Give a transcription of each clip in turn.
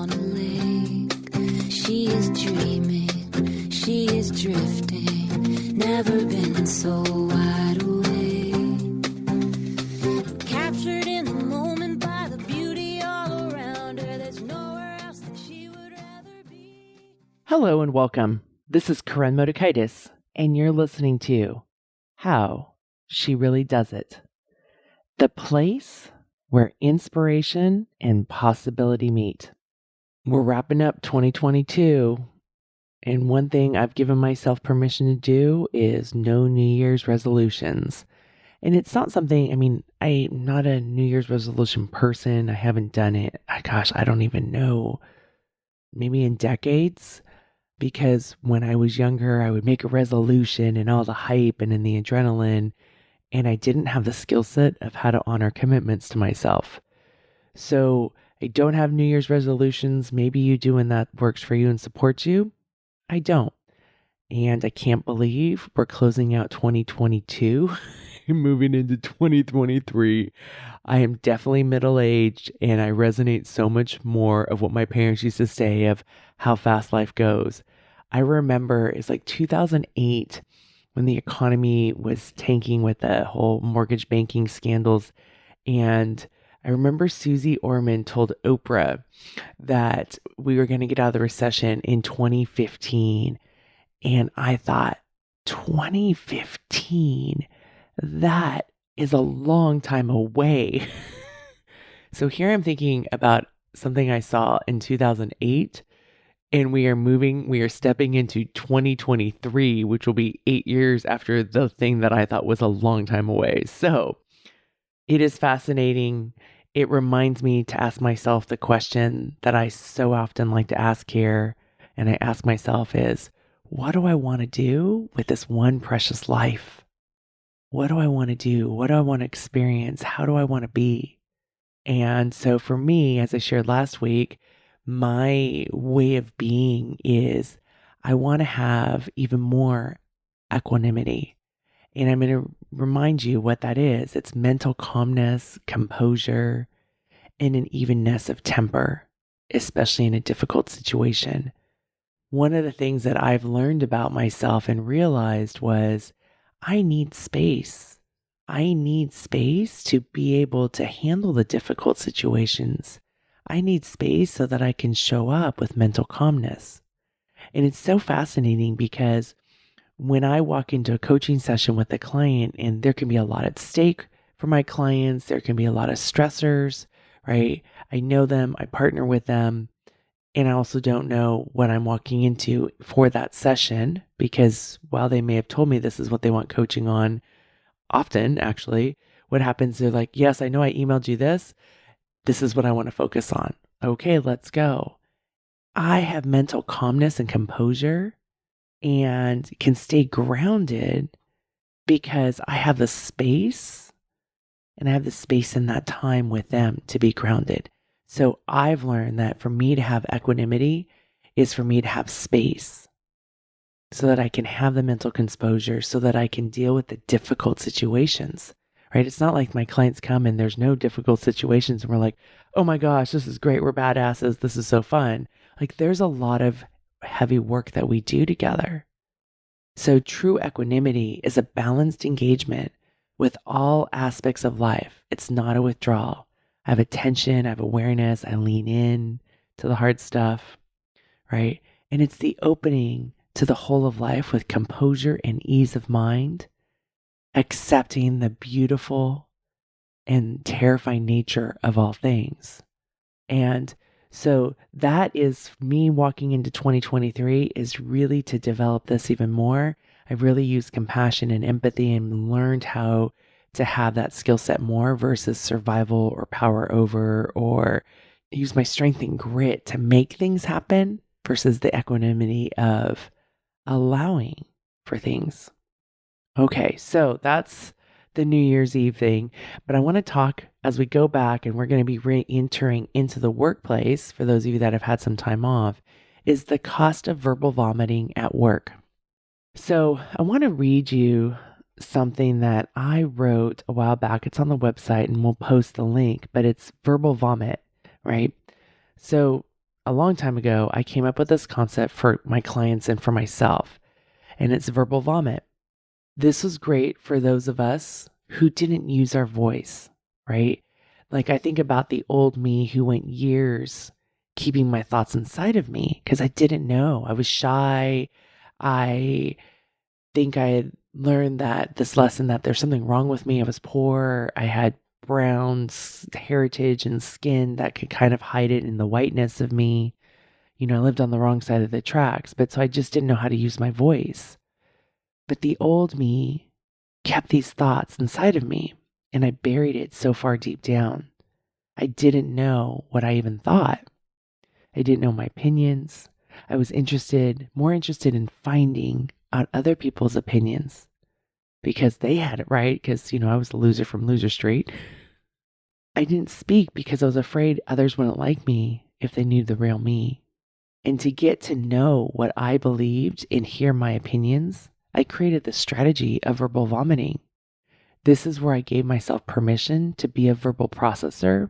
on a lake. She is dreaming, she is drifting, never been so wide awake. Captured in the moment by the beauty all around her, there's nowhere else that she would rather be. Hello and welcome. This is Karen Motakaitis, and you're listening to How She Really Does It, the place where inspiration and possibility meet. We're wrapping up 2022, and one thing I've given myself permission to do is no New Year's resolutions. And it's not something, I'm not a New Year's resolution person. I haven't done it, I don't even know, maybe in decades. Because when I was younger, I would make a resolution and all the hype and in the adrenaline, and I didn't have the skill set of how to honor commitments to myself. So I don't have New Year's resolutions. Maybe you do and that works for you and supports you. I don't. And I can't believe we're closing out 2022 and moving into 2023. I am definitely middle-aged, and I resonate so much more of what my parents used to say of how fast life goes. I remember it's like 2008 when the economy was tanking with the whole mortgage banking scandals. And I remember Susie Orman told Oprah that we were going to get out of the recession in 2015. And I thought, 2015, that is a long time away. So here I'm thinking about something I saw in 2008, and we are stepping into 2023, which will be 8 years after the thing that I thought was a long time away. So it is fascinating. It reminds me to ask myself the question that I so often like to ask here, and I ask myself is, what do I want to do with this one precious life? What do I want to do? What do I want to experience? How do I want to be? And so for me, as I shared last week, my way of being is I want to have even more equanimity. And I'm going to remind you what that is. It's mental calmness, composure, and an evenness of temper, especially in a difficult situation. One of the things that I've learned about myself and realized was I need space. I need space to be able to handle the difficult situations. I need space so that I can show up with mental calmness. And it's so fascinating because when I walk into a coaching session with a client, and there can be a lot at stake for my clients, there can be a lot of stressors, right? I know them, I partner with them. And I also don't know what I'm walking into for that session, because while they may have told me this is what they want coaching on, often actually what happens, they're like, yes, I know I emailed you this. This is what I want to focus on. Okay, let's go. I have mental calmness and composure and can stay grounded because I have the space, and I have the space in that time with them to be grounded. So I've learned that for me to have equanimity is for me to have space so that I can have the mental composure, so that I can deal with the difficult situations, right? It's not like my clients come and there's no difficult situations and we're like, oh my gosh, this is great. We're badasses. This is so fun. Like there's a lot of heavy work that we do together. So true equanimity is a balanced engagement with all aspects of life. It's not a withdrawal. I have attention, I have awareness, I lean in to the hard stuff, right? And it's the opening to the whole of life with composure and ease of mind, accepting the beautiful and terrifying nature of all things. And so that is me walking into 2023 is really to develop this even more. I've really used compassion and empathy and learned how to have that skill set more versus survival or power over, or use my strength and grit to make things happen versus the equanimity of allowing for things. Okay, so that's the New Year's Eve thing, but I want to talk as we go back, and we're going to be re-entering into the workplace for those of you that have had some time off, is the cost of verbal vomiting at work. So I want to read you something that I wrote a while back. It's on the website and we'll post the link, but it's verbal vomit, right? So a long time ago, I came up with this concept for my clients and for myself, and it's verbal vomit. This was great for those of us who didn't use our voice, right? Like I think about the old me who went years keeping my thoughts inside of me because I didn't know. I was shy. I think I had learned that this lesson that there's something wrong with me. I was poor. I had brown heritage and skin that could kind of hide it in the whiteness of me. I lived on the wrong side of the tracks, but so I just didn't know how to use my voice. But the old me kept these thoughts inside of me, and I buried it so far deep down. I didn't know what I even thought. I didn't know my opinions. I was more interested in finding out other people's opinions because they had it right, because, I was the loser from Loser Street. I didn't speak because I was afraid others wouldn't like me if they knew the real me. And to get to know what I believed and hear my opinions, I created the strategy of verbal vomiting. This is where I gave myself permission to be a verbal processor.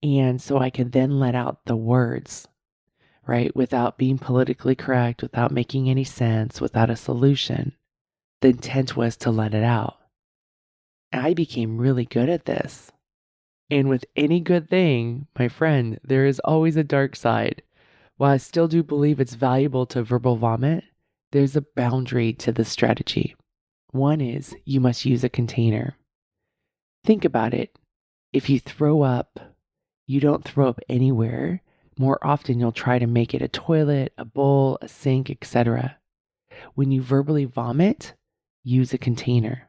And so I could then let out the words, right? Without being politically correct, without making any sense, without a solution. The intent was to let it out. I became really good at this. And with any good thing, my friend, there is always a dark side. While I still do believe it's valuable to verbal vomit, there's a boundary to this strategy. One is you must use a container. Think about it. If you throw up, you don't throw up anywhere. More often, you'll try to make it a toilet, a bowl, a sink, etc. When you verbally vomit, use a container.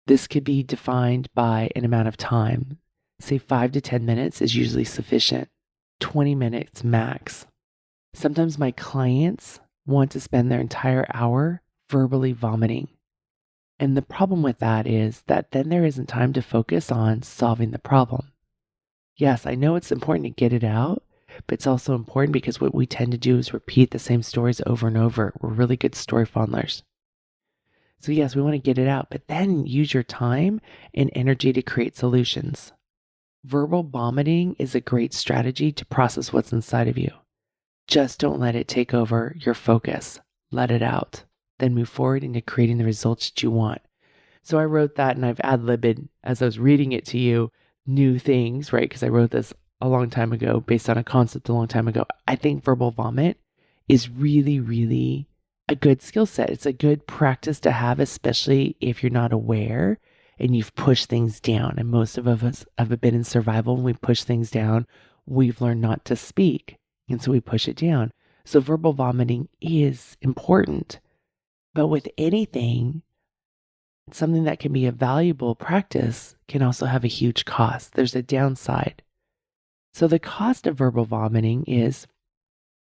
This could be defined by an amount of time. Say 5 to 10 minutes is usually sufficient. 20 minutes max. Sometimes my clients want to spend their entire hour verbally vomiting. And the problem with that is that then there isn't time to focus on solving the problem. Yes, I know it's important to get it out, but it's also important because what we tend to do is repeat the same stories over and over. We're really good story funnelers. So yes, we want to get it out, but then use your time and energy to create solutions. Verbal vomiting is a great strategy to process what's inside of you. Just don't let it take over your focus. Let it out. Then move forward into creating the results that you want. So I wrote that and I've ad-libbed as I was reading it to you new things, right? Because I wrote this a long time ago based on a concept a long time ago. I think verbal vomit is really, really a good skill set. It's a good practice to have, especially if you're not aware and you've pushed things down. And most of us have been in survival. When we push things down, we've learned not to speak. And so we push it down. So verbal vomiting is important. But with anything, something that can be a valuable practice can also have a huge cost. There's a downside. So the cost of verbal vomiting is,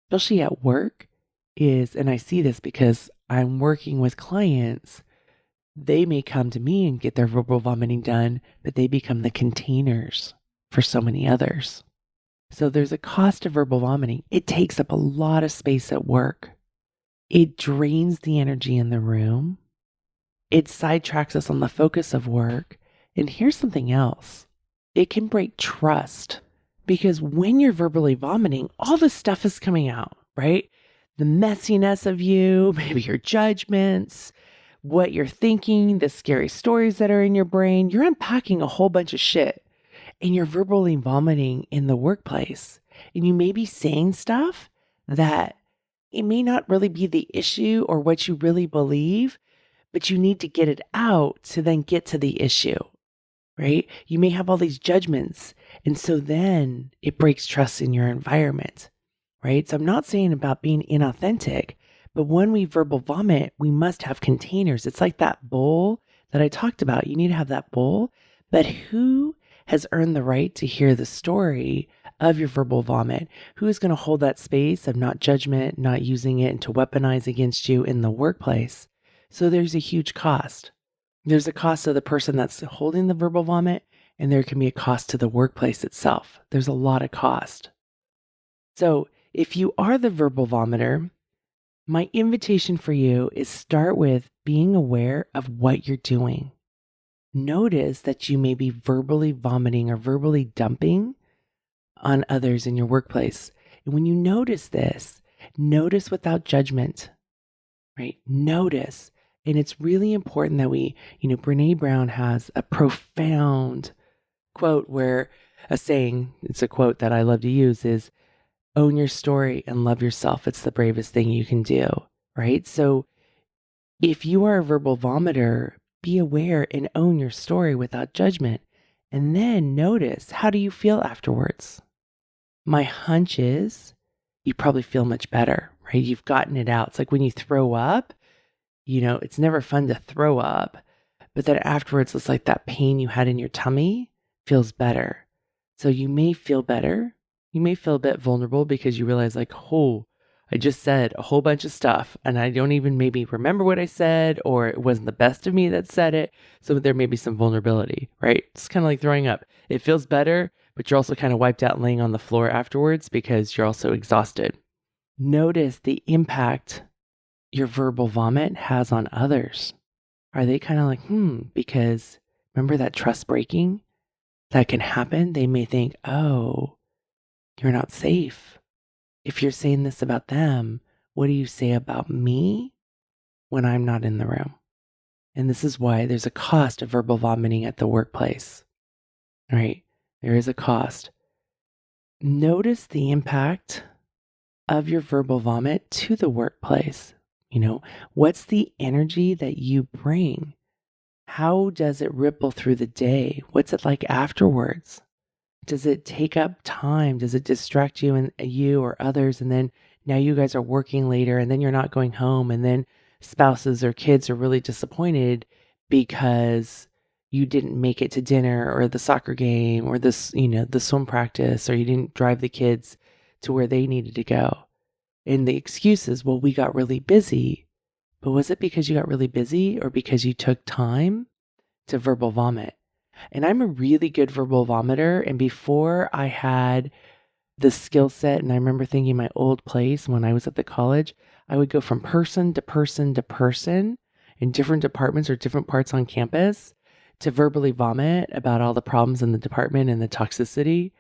especially at work, and I see this because I'm working with clients, they may come to me and get their verbal vomiting done, but they become the containers for so many others. So there's a cost of verbal vomiting. It takes up a lot of space at work. It drains the energy in the room. It sidetracks us on the focus of work. And here's something else. It can break trust because when you're verbally vomiting, all this stuff is coming out, right? The messiness of you, maybe your judgments, what you're thinking, the scary stories that are in your brain. You're unpacking a whole bunch of shit and you're verbally vomiting in the workplace. And you may be saying stuff that it may not really be the issue or what you really believe, but you need to get it out to then get to the issue, right? You may have all these judgments. And so then it breaks trust in your environment, right? So I'm not saying about being inauthentic, but when we verbal vomit, we must have containers. It's like that bowl that I talked about. You need to have that bowl, but who has earned the right to hear the story of your verbal vomit? Who is going to hold that space of not judgment, not using it to weaponize against you in the workplace? So there's a huge cost. There's a cost to the person that's holding the verbal vomit, and there can be a cost to the workplace itself. There's a lot of cost. So if you are the verbal vomiter, my invitation for you is start with being aware of what you're doing. Notice that you may be verbally vomiting or verbally dumping on others in your workplace. And when you notice this, notice without judgment, right? Notice. And it's really important that Brene Brown has a profound quote where it's a quote that I love to use is, own your story and love yourself. It's the bravest thing you can do, right? So if you are a verbal vomiter, be aware and own your story without judgment. And then notice, how do you feel afterwards? My hunch is you probably feel much better, right? You've gotten it out. It's like when you throw up, it's never fun to throw up, but then afterwards, it's like that pain you had in your tummy feels better. So you may feel better. You may feel a bit vulnerable because you realize like, oh, I just said a whole bunch of stuff and I don't even maybe remember what I said, or it wasn't the best of me that said it. So there may be some vulnerability, right? It's kind of like throwing up. It feels better, but you're also kind of wiped out and laying on the floor afterwards because you're also exhausted. Notice the impact your verbal vomit has on others. Are they kind of like, because remember that trust breaking that can happen? They may think, oh, you're not safe. If you're saying this about them, what do you say about me when I'm not in the room? And this is why there's a cost of verbal vomiting at the workplace, right? There is a cost. Notice the impact of your verbal vomit to the workplace. What's the energy that you bring? How does it ripple through the day? What's it like afterwards? Does it take up time? Does it distract you or others? And then now you guys are working later and then you're not going home. And then spouses or kids are really disappointed because you didn't make it to dinner or the soccer game or the swim practice, or you didn't drive the kids to where they needed to go. And the excuse is, well, we got really busy. But was it because you got really busy or because you took time to verbal vomit? And I'm a really good verbal vomiter. And before I had the skill set, and I remember thinking my old place when I was at the college, I would go from person to person to person in different departments or different parts on campus to verbally vomit about all the problems in the department and the toxicity.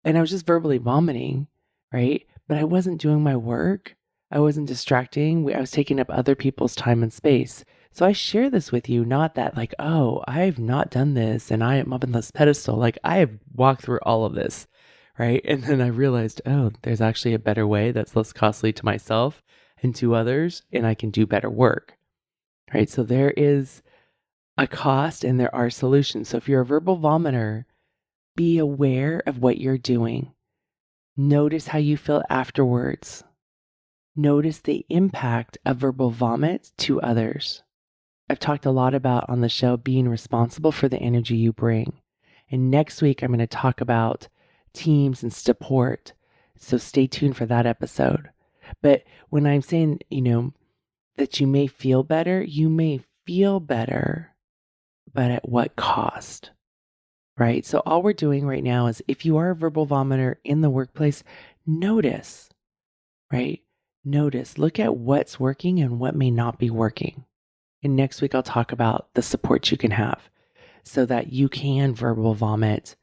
And I was just verbally vomiting, right? But I wasn't doing my work. I wasn't distracting. I was taking up other people's time and space. So I share this with you, not that like, oh, I've not done this and I am up in this pedestal. Like I have walked through all of this, right? And then I realized, oh, there's actually a better way that's less costly to myself and to others, and I can do better work, right? So there is a cost and there are solutions. So if you're a verbal vomiter, be aware of what you're doing. Notice how you feel afterwards. Notice the impact of verbal vomit to others. I've talked a lot about on the show being responsible for the energy you bring. And next week, I'm going to talk about teams and support. So stay tuned for that episode. But when I'm saying, that you may feel better, but at what cost? Right? So all we're doing right now is if you are a verbal vomiter in the workplace, notice, right? Notice, look at what's working and what may not be working. And next week, I'll talk about the support you can have so that you can verbal vomit,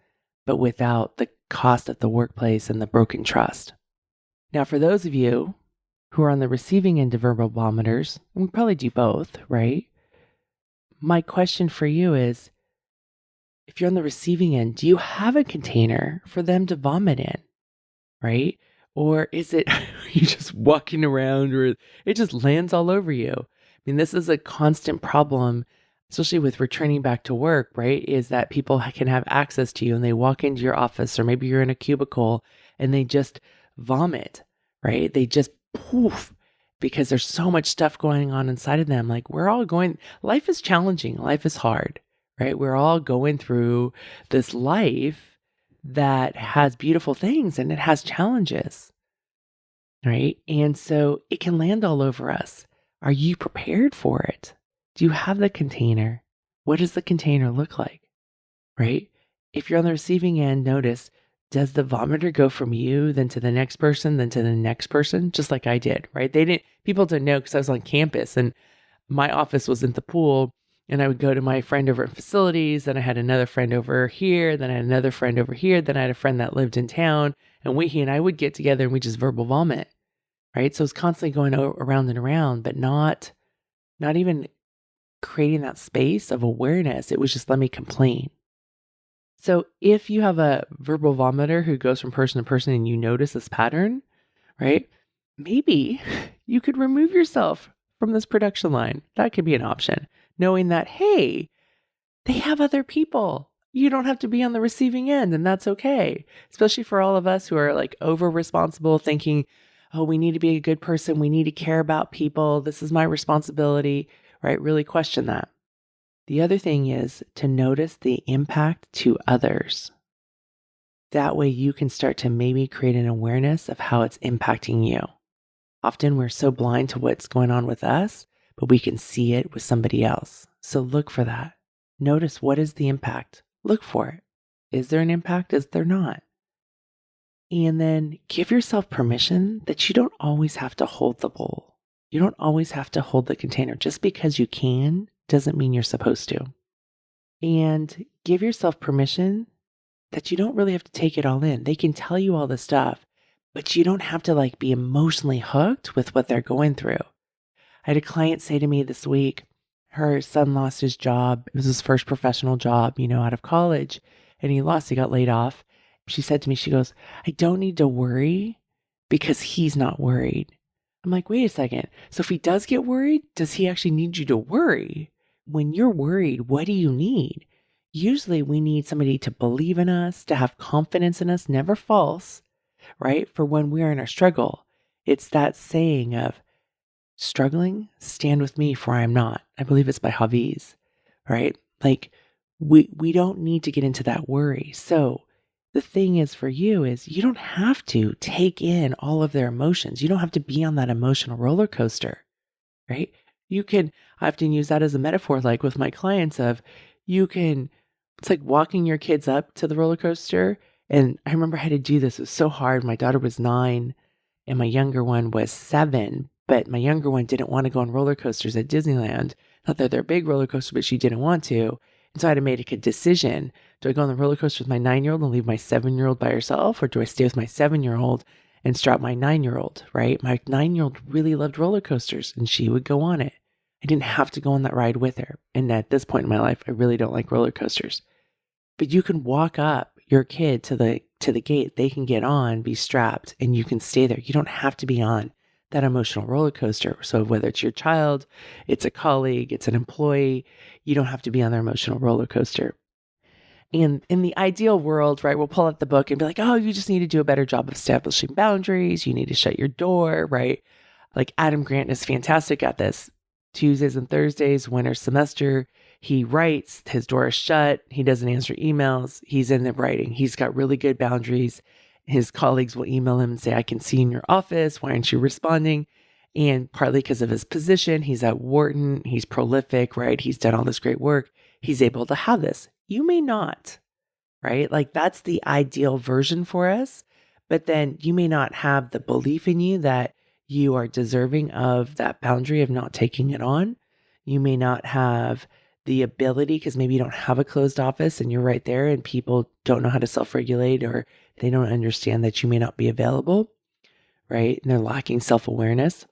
but without the cost of the workplace and the broken trust. Now, for those of you who are on the receiving end of verbal vomiters, and we probably do both, right? My question for you is, if you're on the receiving end, do you have a container for them to vomit in, right? Or is it you just walking around or it just lands all over you? I mean, this is a constant problem, especially with returning back to work, right? Is that people can have access to you and they walk into your office, or maybe you're in a cubicle and they just vomit, right? They just poof, because there's so much stuff going on inside of them. Like life is challenging. Life is hard, right? We're all going through this life that has beautiful things and it has challenges, right? And so it can land all over us. Are you prepared for it? Do you have the container? What does the container look like, right? If you're on the receiving end, notice, does the vomiter go from you, then to the next person, then to the next person, just like I did, right? People didn't know because I was on campus and my office was in the pool, and I would go to my friend over at facilities, then I had another friend over here, then I had another friend over here, then I had a friend that lived in town, And he and I would get together and we just verbal vomit, right? So it's constantly going around and around, but not even creating that space of awareness. It was just, let me complain. So if you have a verbal vomiter who goes from person to person and you notice this pattern, right? Maybe you could remove yourself from this production line. That could be an option. Knowing that, hey, they have other people. You don't have to be on the receiving end, and that's okay. Especially for all of us who are like over responsible, thinking, oh, we need to be a good person. We need to care about people. This is my responsibility, right? Really question that. The other thing is to notice the impact to others. That way you can start to maybe create an awareness of how it's impacting you. Often we're so blind to what's going on with us, but we can see it with somebody else. So look for that. Notice, what is the impact? Look for it. Is there an impact? Is there not? And then give yourself permission that you don't always have to hold the bowl. You don't always have to hold the container. Just because you can doesn't mean you're supposed to. And give yourself permission that you don't really have to take it all in. They can tell you all the stuff, but you don't have to like be emotionally hooked with what they're going through. I had a client say to me this week, her son lost his job. It was his first professional job, out of college, and he got laid off. She said to me, she goes, I don't need to worry because he's not worried. I'm like, wait a second. So if he does get worried, does he actually need you to worry? When you're worried, what do you need? Usually we need somebody to believe in us, to have confidence in us, never false, right? For when we're in our struggle. It's that saying of, struggling, stand with me for I am not. I believe it's by Hafiz, right? Like we don't need to get into that worry. So the thing is for you is you don't have to take in all of their emotions. You don't have to be on that emotional roller coaster, right? I often use that as a metaphor, like with my clients it's like walking your kids up to the roller coaster. And I remember I had to do this. It was so hard. My daughter was 9 and my younger one was 7. But my younger one didn't want to go on roller coasters at Disneyland. Not that they're big roller coasters, but she didn't want to. And so I had to make a decision. Do I go on the roller coaster with my 9-year-old and leave my 7-year-old by herself? Or do I stay with my 7-year-old and strap my 9-year-old, right? My 9-year-old really loved roller coasters and she would go on it. I didn't have to go on that ride with her. And at this point in my life, I really don't like roller coasters. But you can walk up your kid to the gate. They can get on, be strapped, and you can stay there. You don't have to be on that emotional roller coaster. So whether it's your child, it's a colleague, it's an employee, you don't have to be on their emotional roller coaster. And in the ideal world, right, we'll pull out the book and be like, oh, you just need to do a better job of establishing boundaries. You need to shut your door, right? Like Adam Grant is fantastic at this. Tuesdays and Thursdays, winter semester, he writes, his door is shut. He doesn't answer emails. He's in the writing. He's got really good boundaries. His colleagues will email him and say, I can see in your office. Why aren't you responding? And partly because of his position, he's at Wharton. He's prolific, right? He's done all this great work. He's able to have this. You may not, right? Like that's the ideal version for us. But then you may not have the belief in you that you are deserving of that boundary of not taking it on. You may not have the ability because maybe you don't have a closed office and you're right there and people don't know how to self-regulate or they don't understand that you may not be available, right? And they're lacking self-awareness.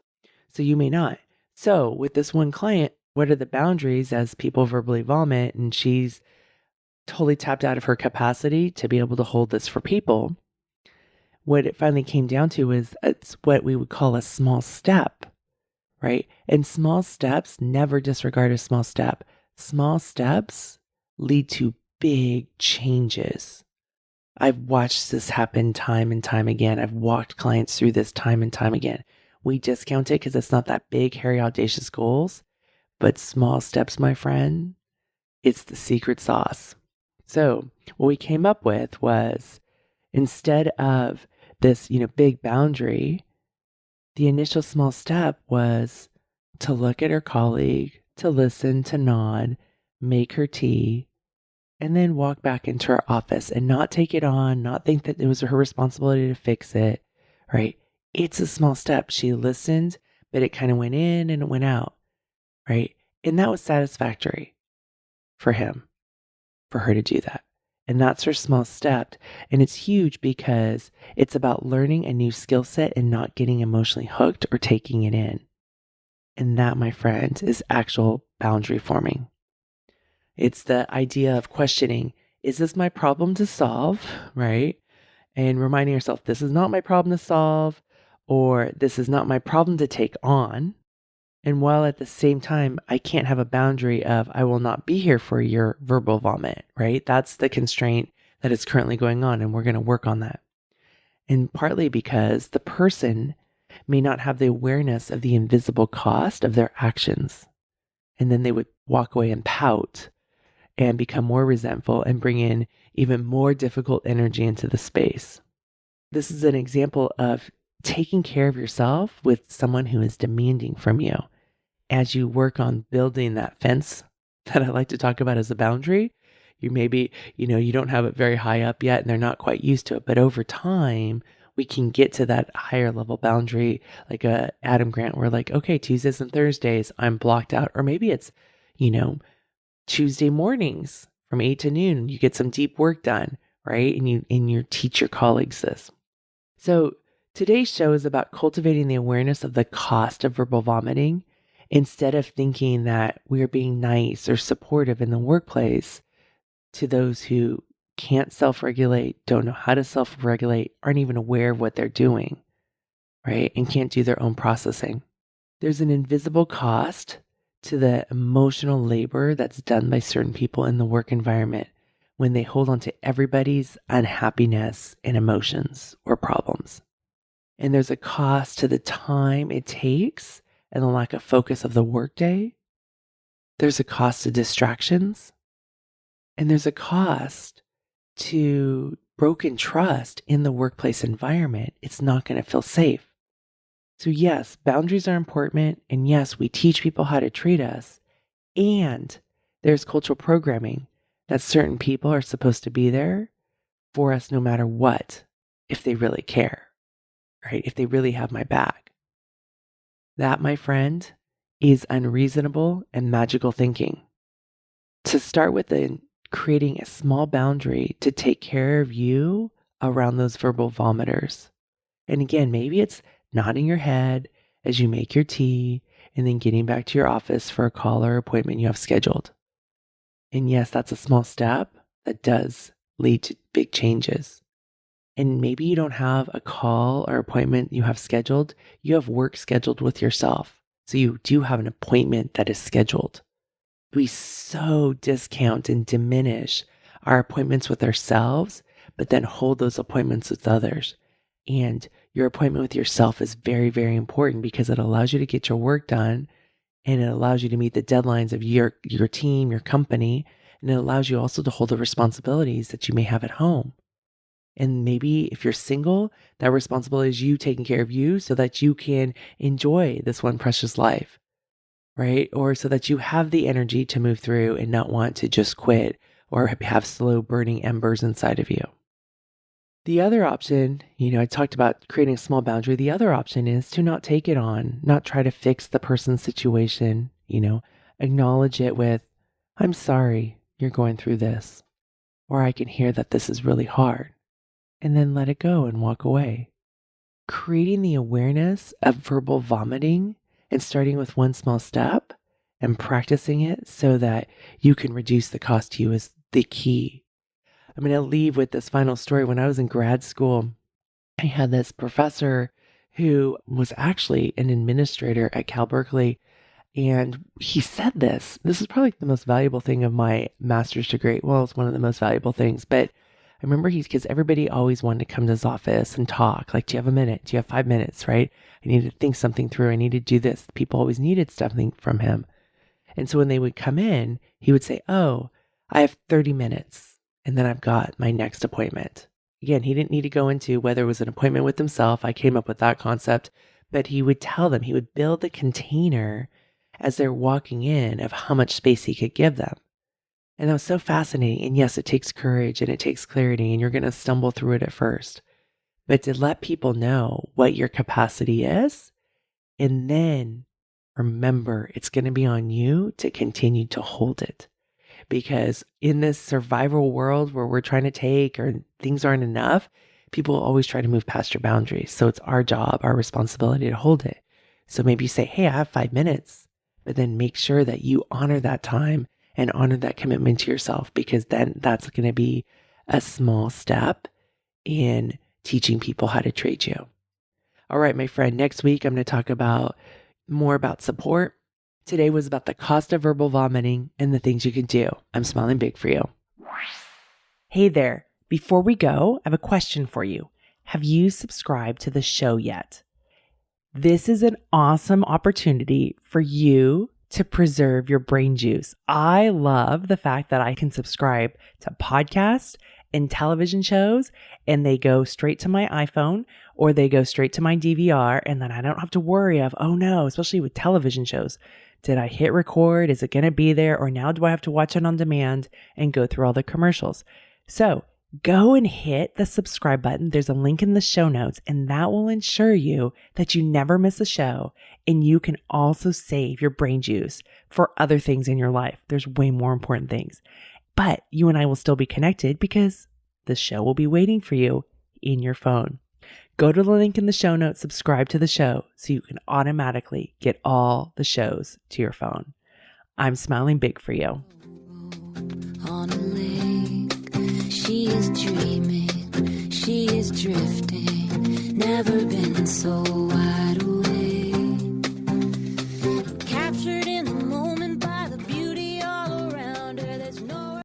So you may not. So with this one client, what are the boundaries as people verbally vomit and she's totally tapped out of her capacity to be able to hold this for people? What it finally came down to is it's what we would call a small step, right? And small steps, never disregard a small step. Small steps lead to big changes. I've watched this happen time and time again. I've walked clients through this time and time again. We discount it because it's not that big, hairy, audacious goals, but small steps, my friend, it's the secret sauce. So what we came up with was instead of this, big boundary, the initial small step was to look at her colleague, to listen, to nod, make her tea, and then walk back into her office and not take it on, not think that it was her responsibility to fix it, right? It's a small step. She listened, but it kind of went in and it went out, right? And that was satisfactory for him, for her to do that. And that's her small step. And it's huge because it's about learning a new skill set and not getting emotionally hooked or taking it in. And that, my friend, is actual boundary forming. It's the idea of questioning, is this my problem to solve, right? And reminding yourself, this is not my problem to solve, or this is not my problem to take on. And while at the same time, I can't have a boundary of, I will not be here for your verbal vomit, right? That's the constraint that is currently going on, and we're going to work on that. And partly because the person may not have the awareness of the invisible cost of their actions. And then they would walk away and pout and become more resentful and bring in even more difficult energy into the space. This is an example of taking care of yourself with someone who is demanding from you. As you work on building that fence that I like to talk about as a boundary, you maybe, you don't have it very high up yet and they're not quite used to it. But over time, we can get to that higher level boundary, like a Adam Grant, where like, okay, Tuesdays and Thursdays, I'm blocked out. Or maybe it's, Tuesday mornings from 8 to noon, you get some deep work done, right? And you teach your colleagues this. So today's show is about cultivating the awareness of the cost of verbal vomiting. Instead of thinking that we're being nice or supportive in the workplace to those who can't self-regulate, don't know how to self-regulate, aren't even aware of what they're doing, right? And can't do their own processing. There's an invisible cost to the emotional labor that's done by certain people in the work environment when they hold on to everybody's unhappiness and emotions or problems. And there's a cost to the time it takes and the lack of focus of the workday. There's a cost to distractions. And there's a cost to broken trust in the workplace environment. It's not going to feel safe. So yes, boundaries are important. And yes, we teach people how to treat us. And there's cultural programming that certain people are supposed to be there for us no matter what, if they really care, right? If they really have my back. That, my friend, is unreasonable and magical thinking. To start with creating a small boundary to take care of you around those verbal vomiters. And again, maybe it's nodding your head as you make your tea and then getting back to your office for a call or appointment you have scheduled. And yes, that's a small step that does lead to big changes. And maybe you don't have a call or appointment you have scheduled. You have work scheduled with yourself. So you do have an appointment that is scheduled. We so discount and diminish our appointments with ourselves, but then hold those appointments with others. And your appointment with yourself is very, very important because it allows you to get your work done and it allows you to meet the deadlines of your team, your company, and it allows you also to hold the responsibilities that you may have at home. And maybe if you're single, that responsibility is you taking care of you so that you can enjoy this one precious life, right? Or so that you have the energy to move through and not want to just quit or have slow burning embers inside of you. The other option, I talked about creating a small boundary. The other option is to not take it on, not try to fix the person's situation, acknowledge it with, I'm sorry you're going through this, or I can hear that this is really hard. And then let it go and walk away. Creating the awareness of verbal vomiting and starting with one small step and practicing it so that you can reduce the cost to you is the key. I'm going to leave with this final story. When I was in grad school, I had this professor who was actually an administrator at Cal Berkeley. And he said this is probably the most valuable thing of my master's degree. Well, it's one of the most valuable things, but I remember because everybody always wanted to come to his office and talk. Like, do you have a minute? Do you have 5 minutes, right? I need to think something through. I need to do this. People always needed something from him. And so when they would come in, he would say, oh, I have 30 minutes. And then I've got my next appointment. Again, he didn't need to go into whether it was an appointment with himself. I came up with that concept. But he would tell them, he would build the container as they're walking in of how much space he could give them. And that was so fascinating. And yes, it takes courage and it takes clarity, and you're going to stumble through it at first. But to let people know what your capacity is, and then remember, it's going to be on you to continue to hold it. because in this survival world where we're trying to take or things aren't enough, people always try to move past your boundaries. So it's our job, our responsibility to hold it. So maybe you say, hey, I have 5 minutes, but then make sure that you honor that time and honor that commitment to yourself, because then that's going to be a small step in teaching people how to treat you. All right, my friend, next week I'm going to talk more about support. Today was about the cost of verbal vomiting and the things you can do. I'm smiling big for you. Hey there. Before we go, I have a question for you. Have you subscribed to the show yet? This is an awesome opportunity for you to preserve your brain juice. I love the fact that I can subscribe to podcasts and television shows, and they go straight to my iPhone or they go straight to my DVR, and then I don't have to worry of, oh no, especially with television shows. Did I hit record? Is it going to be there? Or now do I have to watch it on demand and go through all the commercials? So go and hit the subscribe button. There's a link in the show notes, and that will ensure you that you never miss a show. And you can also save your brain juice for other things in your life. There's way more important things. But you and I will still be connected because the show will be waiting for you in your phone. Go to the link in the show notes, subscribe to the show so you can automatically get all the shows to your phone. I'm smiling big for you. On a lake, she is dreaming, she is drifting, never been so wide.